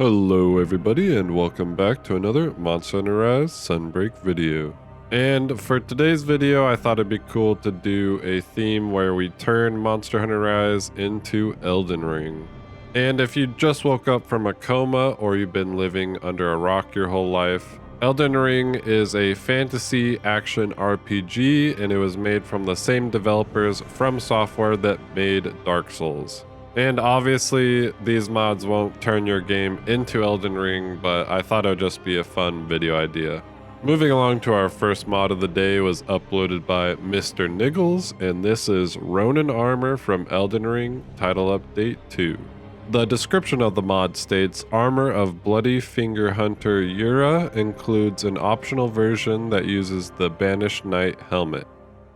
Hello everybody and welcome back to another Monster Hunter Rise Sunbreak video. And for today's video I thought it'd be cool to do a theme where we turn Monster Hunter Rise into Elden Ring. And if you just woke up from a coma or you've been living under a rock your whole life, Elden Ring is a fantasy action RPG and it was made from the same developers FromSoftware that made Dark Souls. And obviously these mods won't turn your game into Elden Ring, but I thought it would just be a fun video idea. Moving along to our first mod of the day was uploaded by MrNiggles, and this is Ronan Armor from Elden Ring, title update 2. The description of the mod states, Armor of Bloody Finger Hunter Yura includes an optional version that uses the Banished Knight helmet.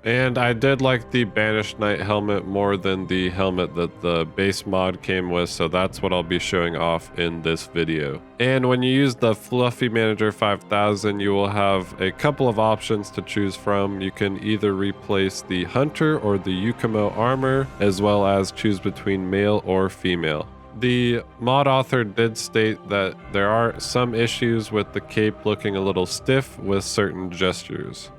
And I did like the Banished Knight helmet more than the helmet that the base mod came with, so that's what I'll be showing off in this video. And when you use the Fluffy Manager 5000, you will have a couple of options to choose from. You can either replace the Hunter or the Yukimo armor, as well as choose between male or female. The mod author did state that there are some issues with the cape looking a little stiff with certain gestures.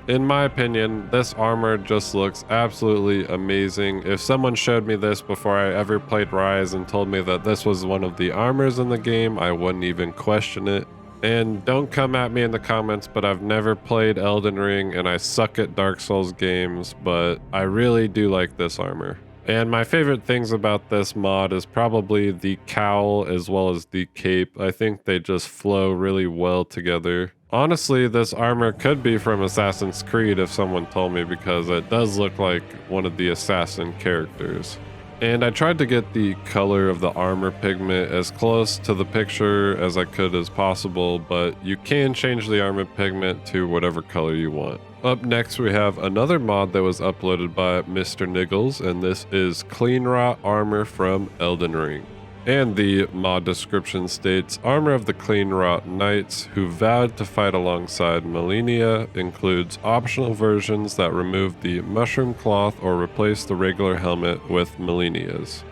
In my opinion, this armor just looks absolutely amazing. If someone showed me this before I ever played Rise and told me that this was one of the armors in the game, I wouldn't even question it. And don't come at me in the comments, but I've never played Elden Ring and I suck at Dark Souls games, but I really do like this armor. And my favorite things about this mod is probably the cowl as well as the cape. I think they just flow really well together. Honestly, this armor could be from Assassin's Creed if someone told me, because it does look like one of the assassin characters. And I tried to get the color of the armor pigment as close to the picture as I could as possible, but you can change the armor pigment to whatever color you want. Up next we have another mod that was uploaded by MrNiggles, and this is Cleanrot armor from Elden Ring. And the mod description states, Armor of the Cleanrot Knights who vowed to fight alongside Malenia includes optional versions that remove the mushroom cloth or replace the regular helmet with Malenia's.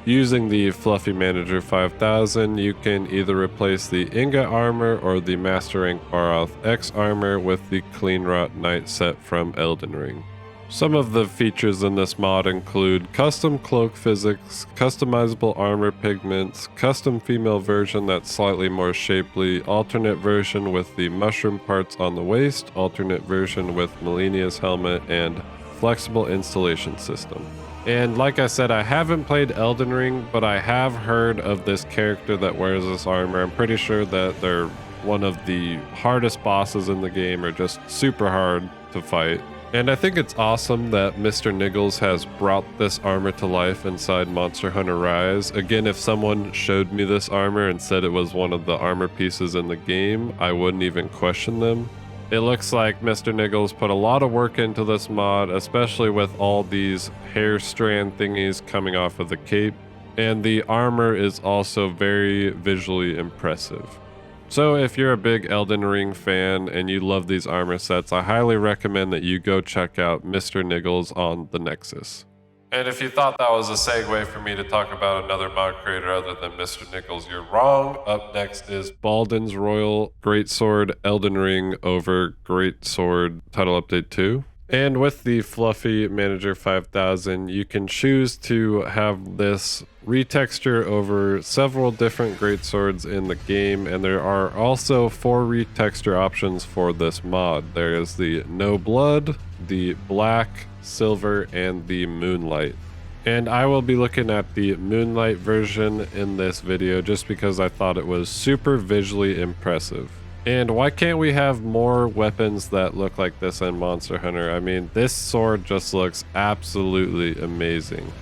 Using the Fluffy Manager 5000, you can either replace the Inga armor or the Master Rank Baroth X armor with the Cleanrot Knight set from Elden Ring. Some of the features in this mod include custom cloak physics, customizable armor pigments, custom female version that's slightly more shapely, alternate version with the mushroom parts on the waist, alternate version with Malenia's helmet, and flexible installation system. And like I said, I haven't played Elden Ring, but I have heard of this character that wears this armor. I'm pretty sure that they're one of the hardest bosses in the game, or just super hard to fight. And I think it's awesome that MrNiggles has brought this armor to life inside Monster Hunter Rise. Again, if someone showed me this armor and said it was one of the armor pieces in the game, I wouldn't even question them. It looks like MrNiggles put a lot of work into this mod, especially with all these hair strand thingies coming off of the cape. And the armor is also very visually impressive. So if you're a big Elden Ring fan and you love these armor sets, I highly recommend that you go check out MrNiggles on the Nexus. And if you thought that was a segue for me to talk about another mod creator other than MrNiggles, you're wrong. Up next is Baldins Royal Greatsword Elden Ring over Greatsword title update 2. And with the Fluffy Manager 5000, you can choose to have this retexture over several different greatswords in the game, and there are also 4 retexture options for this mod. There is the No Blood, the Black, Silver, and the Moonlight. And I will be looking at the Moonlight version in this video just because I thought it was super visually impressive. And why can't we have more weapons that look like this in Monster Hunter? I mean, this sword just looks absolutely amazing.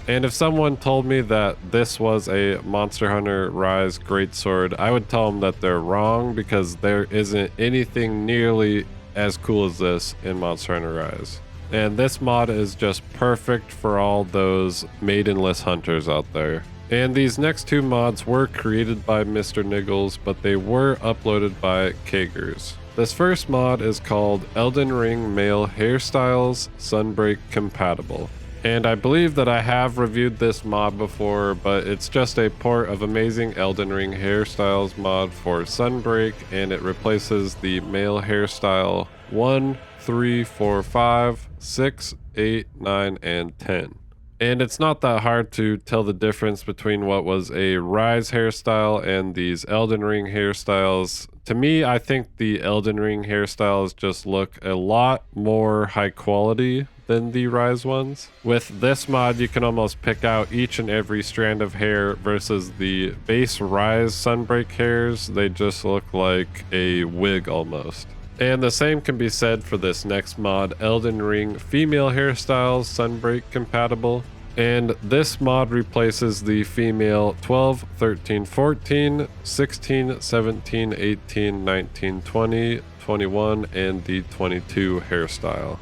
And if someone told me that this was a Monster Hunter Rise Greatsword, I would tell them that they're wrong, because there isn't anything nearly as cool as this in Monster Hunter Rise. And this mod is just perfect for all those maidenless hunters out there. And these next 2 mods were created by MrNiggles, but they were uploaded by Kagers. This first mod is called Elden Ring Male Hairstyles Sunbreak Compatible. And I believe that I have reviewed this mod before, but it's just a port of amazing Elden Ring hairstyles mod for Sunbreak, and it replaces the male hairstyle 1, 3, 4, 5, 6, 8, 9, and 10. And it's not that hard to tell the difference between what was a Rise hairstyle and these Elden Ring hairstyles. To me, I think the Elden Ring hairstyles just look a lot more high quality than the Rise ones. With this mod, you can almost pick out each and every strand of hair versus the base Rise Sunbreak hairs. They just look like a wig almost. And the same can be said for this next mod, Elden Ring Female Hairstyles Sunbreak Compatible. And this mod replaces the female 12, 13, 14, 16, 17, 18, 19, 20, 21, and the 22 hairstyle.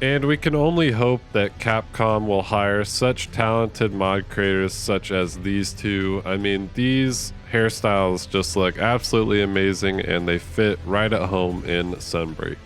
And we can only hope that Capcom will hire such talented mod creators such as these two. I mean, these hairstyles just look absolutely amazing and they fit right at home in Sunbreak.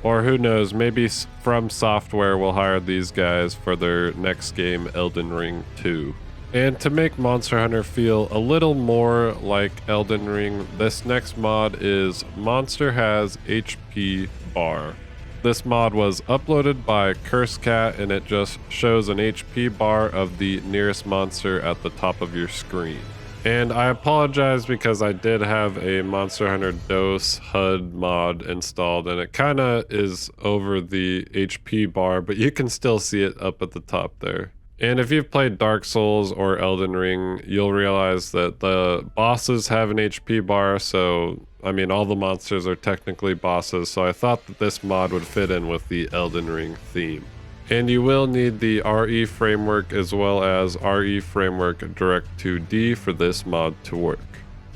Or who knows, maybe FromSoftware will hire these guys for their next game, Elden Ring 2. And to make Monster Hunter feel a little more like Elden Ring, this next mod is Monster Has HP Bar. This mod was uploaded by CurseCat, and it just shows an HP bar of the nearest monster at the top of your screen. And I apologize because I did have a Monster Hunter Dose HUD mod installed, and it kind of is over the HP bar, but you can still see it up at the top there. And if you've played Dark Souls or Elden Ring, you'll realize that the bosses have an HP bar, so I mean, all the monsters are technically bosses, so I thought that this mod would fit in with the Elden Ring theme. And you will need the RE framework as well as RE framework Direct 2D for this mod to work.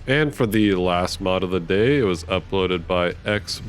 And for the last mod of the day, it was uploaded by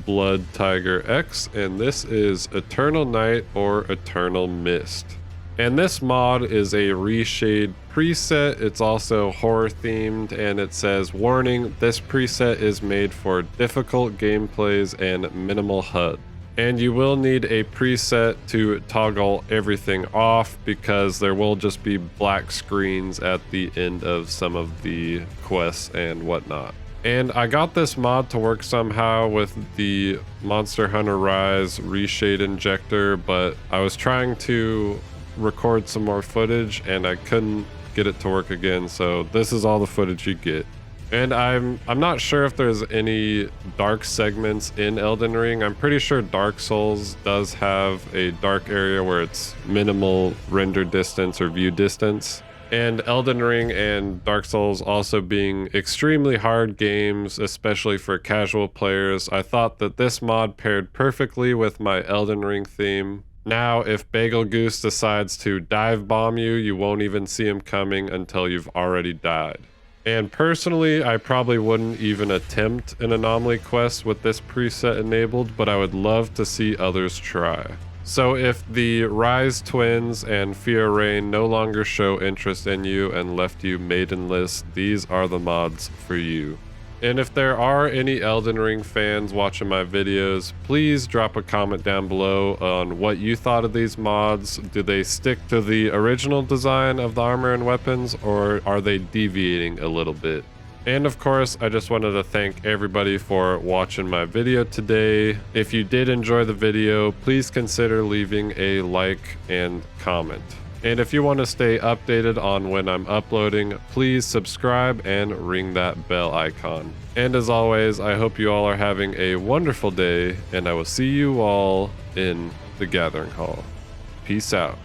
Blood Tiger X, and this is Eternal Night or Eternal Mist. And this mod is a reshade preset. It's also horror themed, and it says, warning, this preset is made for difficult gameplays and minimal HUD. And you will need a preset to toggle everything off because there will just be black screens at the end of some of the quests and whatnot. And I got this mod to work somehow with the Monster Hunter Rise reshade injector, but I was trying to record some more footage and I couldn't get it to work again, so this is all the footage you get. And I'm not sure if there's any dark segments in Elden Ring. I'm pretty sure Dark Souls does have a dark area where it's minimal render distance or view distance. And Elden Ring and Dark Souls also being extremely hard games, especially for casual players, I thought that this mod paired perfectly with my Elden Ring theme. Now, if Bagel Goose decides to dive bomb you, you won't even see him coming until you've already died. And personally, I probably wouldn't even attempt an anomaly quest with this preset enabled, but I would love to see others try. So if the Rise twins and Fia Rain no longer show interest in you and left you maidenless, these are the mods for you. And if there are any Elden Ring fans watching my videos, please drop a comment down below on what you thought of these mods. Do they stick to the original design of the armor and weapons, or are they deviating a little bit? And of course, I just wanted to thank everybody for watching my video today. If you did enjoy the video, please consider leaving a like and comment. And if you want to stay updated on when I'm uploading, please subscribe and ring that bell icon. And as always, I hope you all are having a wonderful day, and I will see you all in the Gathering Hall. Peace out.